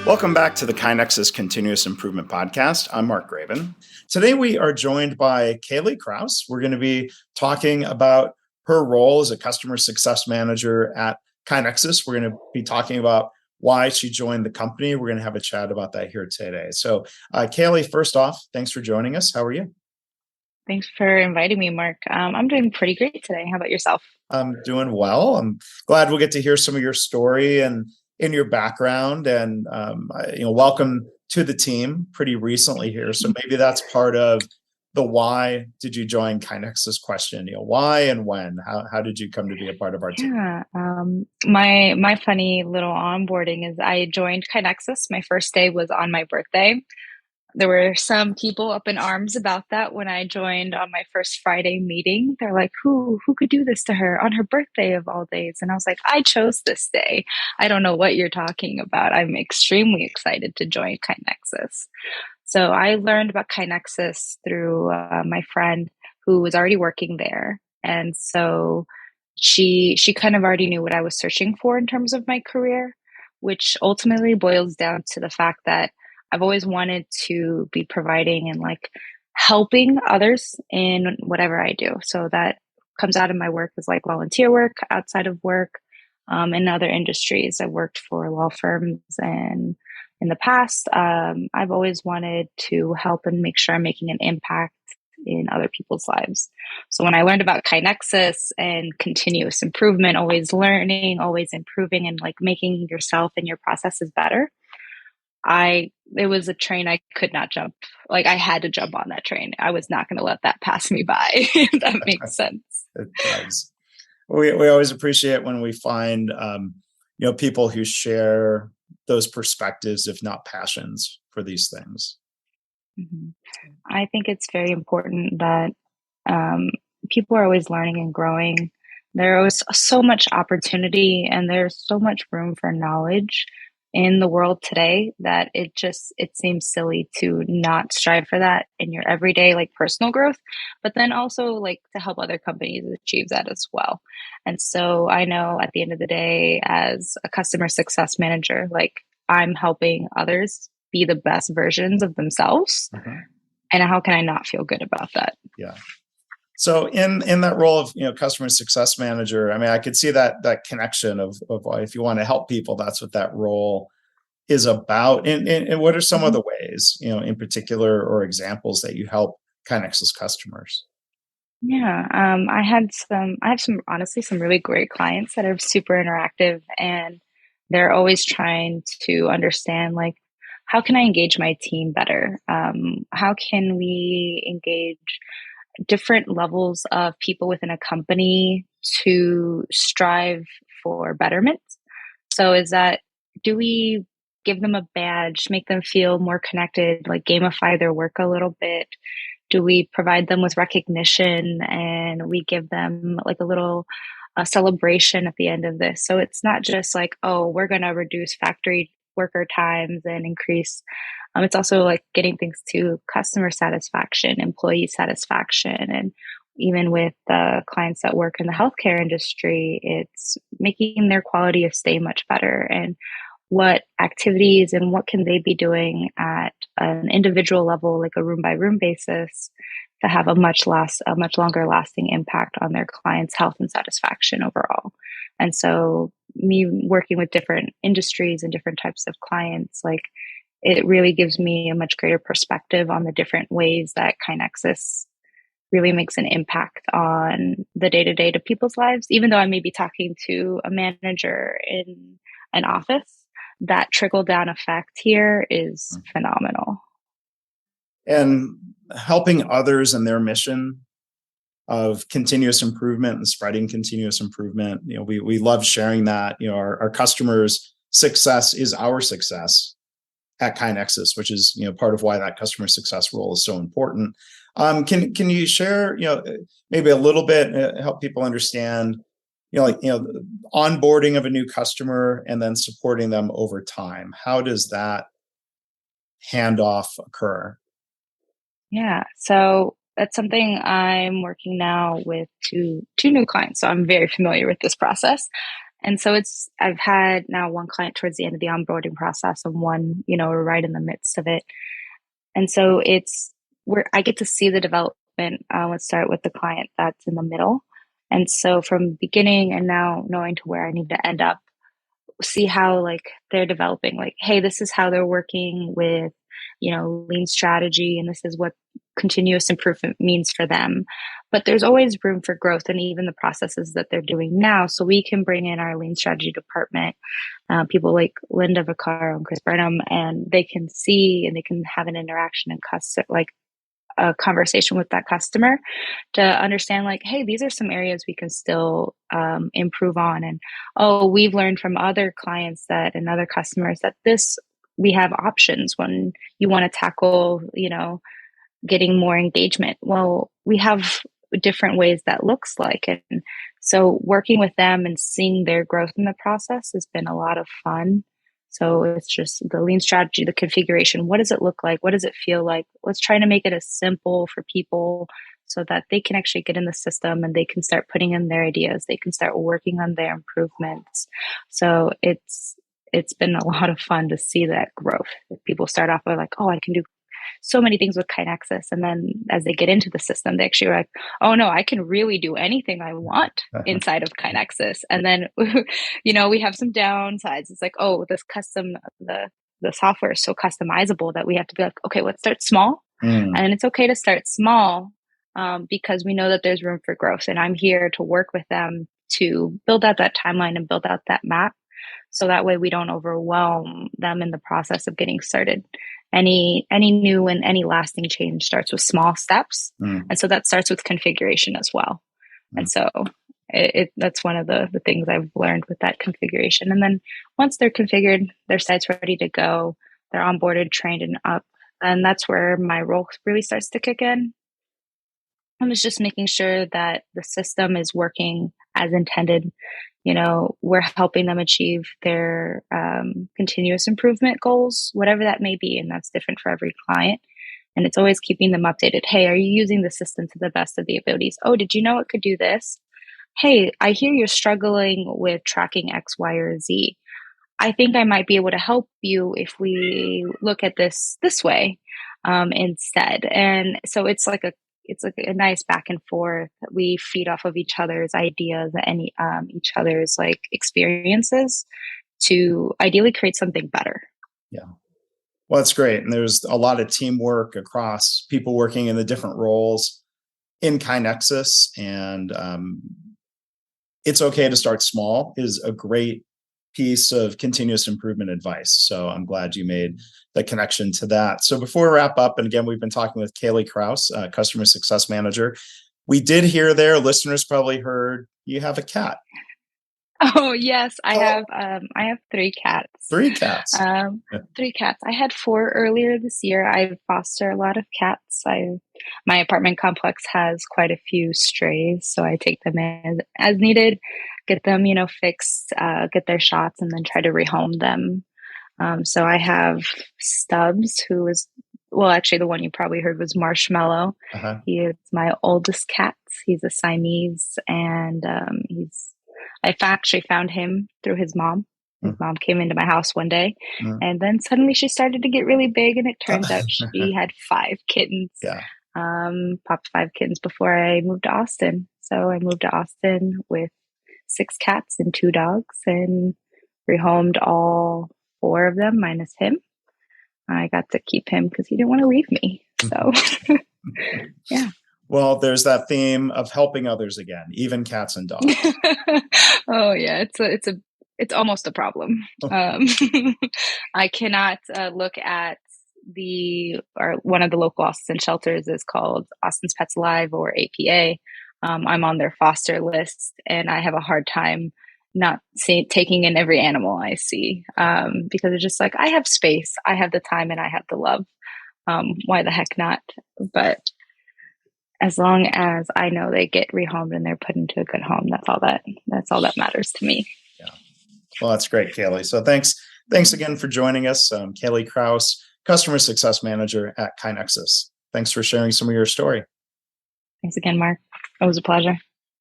Welcome back to the KaiNexus Continuous Improvement Podcast. I'm Mark Graban. Today we are joined by Kaleigh Krauss. We're going to be talking about her role as a customer success manager at KaiNexus. We're going to be talking about why she joined the company. We're going to have a chat about that here today. So, Kaleigh, first off, thanks for joining us. How are you? Thanks for inviting me, Mark. I'm doing pretty great today. How about yourself? I'm doing well. I'm glad we'll get to hear some of your story and in your background, and welcome to the team pretty recently here. So maybe that's part of the why did you join KaiNexus question. Why and when? How did you come to be a part of our team? Yeah, my funny little onboarding is I joined KaiNexus. My first day was on my birthday. There were some people up in arms about that when I joined on my first Friday meeting. They're like, who could do this to her on her birthday of all days? And I was like, I chose this day. I don't know what you're talking about. I'm extremely excited to join KaiNexus. So I learned about KaiNexus through my friend who was already working there. And so she kind of already knew what I was searching for in terms of my career, which ultimately boils down to the fact that I've always wanted to be providing and like helping others in whatever I do. So that comes out of my work as like volunteer work outside of work, in other industries. I've worked for law firms, and in the past, I've always wanted to help and make sure I'm making an impact in other people's lives. So when I learned about KaiNexus and continuous improvement, always learning, always improving, and like making yourself and your processes better, it was a train I could not jump. Like I had to jump on that train. I was not going to let that pass me by, if that makes sense. It does. We always appreciate when we find people who share those perspectives, if not passions, for these things. Mm-hmm. I think it's very important that people are always learning and growing. There is so much opportunity and there's so much room for knowledge in the world today that it seems silly to not strive for that in your everyday like personal growth, but then also like to help other companies achieve that as well. And so I know at the end of the day, as a customer success manager, like I'm helping others be the best versions of themselves. Uh-huh. And how can I not feel good about that? Yeah. So in that role of customer success manager, I mean, I could see that connection of if you want to help people, that's what that role is about. And what are some of the ways, in particular, or examples that you help KaiNexus customers? Yeah, I have some honestly some really great clients that are super interactive, and they're always trying to understand like how can I engage my team better? How can we engage different levels of people within a company to strive for betterment? So is that, do we give them a badge, make them feel more connected, like gamify their work a little bit? Do we provide them with recognition and we give them like a little celebration at the end of this? So it's not just like, oh, we're going to reduce factory worker times and increase. It's also like getting things to customer satisfaction, employee satisfaction, and even with the clients that work in the healthcare industry, it's making their quality of stay much better. And what activities and what can they be doing at an individual level, like a room by room basis, to have a much longer lasting impact on their clients' health and satisfaction overall. And so me working with different industries and different types of clients, like it really gives me a much greater perspective on the different ways that KaiNexus really makes an impact on the day-to-day to people's lives. Even though I may be talking to a manager in an office, that trickle down effect here is phenomenal. And helping others in their mission of continuous improvement and spreading continuous improvement. We love sharing that. Our customers' success is our success at KaiNexus, which is part of why that customer success role is so important. Can you share maybe a little bit, help people understand onboarding of a new customer and then supporting them over time? How does that handoff occur? Yeah, so that's something I'm working now with two new clients. So I'm very familiar with this process. And so I've had now one client towards the end of the onboarding process and one, we're right in the midst of it. And so it's where I get to see the development. Let's start with the client that's in the middle. And so from beginning and now knowing to where I need to end up, see how like they're developing, like, hey, this is how they're working with, lean strategy, and this is what continuous improvement means for them. But there's always room for growth and even the processes that they're doing now. So we can bring in our lean strategy department, people like Linda Vaccaro and Chris Burnham, and they can see and they can have an interaction and like a conversation with that customer to understand like, hey, these are some areas we can still improve on. And, oh, we've learned from other clients and other customers that we have options when you want to tackle, getting more engagement. Well, we have different ways that looks like. And so working with them and seeing their growth in the process has been a lot of fun. So it's just the lean strategy, the configuration. What does it look like? What does it feel like? Let's try to make it as simple for people so that they can actually get in the system and they can start putting in their ideas. They can start working on their improvements. So it's been a lot of fun to see that growth. People start off with like, oh, I can do so many things with KaiNexus. And then as they get into the system, they actually are like, oh no, I can really do anything I want inside of KaiNexus. And then, we have some downsides. It's like, oh, the software is so customizable that we have to be like, okay, let's start small. And it's okay to start small because we know that there's room for growth. And I'm here to work with them to build out that timeline and build out that map. So that way we don't overwhelm them in the process of getting started. Any new and any lasting change starts with small steps. And so that starts with configuration as well. And so that's one of the things I've learned with that configuration. And then once they're configured, their site's ready to go, they're onboarded, trained, and up. And that's where my role really starts to kick in. And it's just making sure that the system is working as intended. We're helping them achieve their continuous improvement goals, whatever that may be. And that's different for every client. And it's always keeping them updated. Hey, are you using the system to the best of the abilities? Oh, did you know it could do this? Hey, I hear you're struggling with tracking X, Y, or Z. I think I might be able to help you if we look at this way instead. And so it's like a nice back and forth. We feed off of each other's ideas and each other's like experiences to ideally create something better. Yeah. Well, that's great. And there's a lot of teamwork across people working in the different roles in KaiNexus. And it's okay to start small is a great piece of continuous improvement advice. So I'm glad you made the connection to that. So before we wrap up, and again, we've been talking with Kaleigh Krauss, Customer Success Manager. We did hear there, listeners probably heard, you have a cat. Oh yes, I have 3 cats. 3 cats. 3 cats. I had 4 earlier this year. I foster a lot of cats. My apartment complex has quite a few strays, so I take them in as needed, get them, fixed, get their shots, and then try to rehome them. So I have Stubbs, who is, well, actually the one you probably heard was Marshmallow. He is my oldest cat. He's a Siamese, and I actually found him through his mom. His mom came into my house one day, and then suddenly she started to get really big, and it turns out she had 5 kittens. Yeah. Popped 5 kittens before I moved to Austin. So I moved to Austin with 6 cats and 2 dogs, and rehomed all 4 of them minus him. I got to keep him because he didn't want to leave me. So, yeah. Well, there's that theme of helping others again, even cats and dogs. Oh yeah, it's almost a problem. I cannot look at one of the local Austin shelters is called Austin's Pets Alive or APA. I'm on their foster list, and I have a hard time not taking in every animal I see because it's just like, I have space, I have the time, and I have the love. Why the heck not? But as long as I know they get rehomed and they're put into a good home, that's all that matters to me. Yeah. Well, that's great, Kaleigh. So thanks again for joining us. Kaleigh Krauss, Customer Success Manager at KaiNexus. Thanks for sharing some of your story. Thanks again, Mark. It was a pleasure.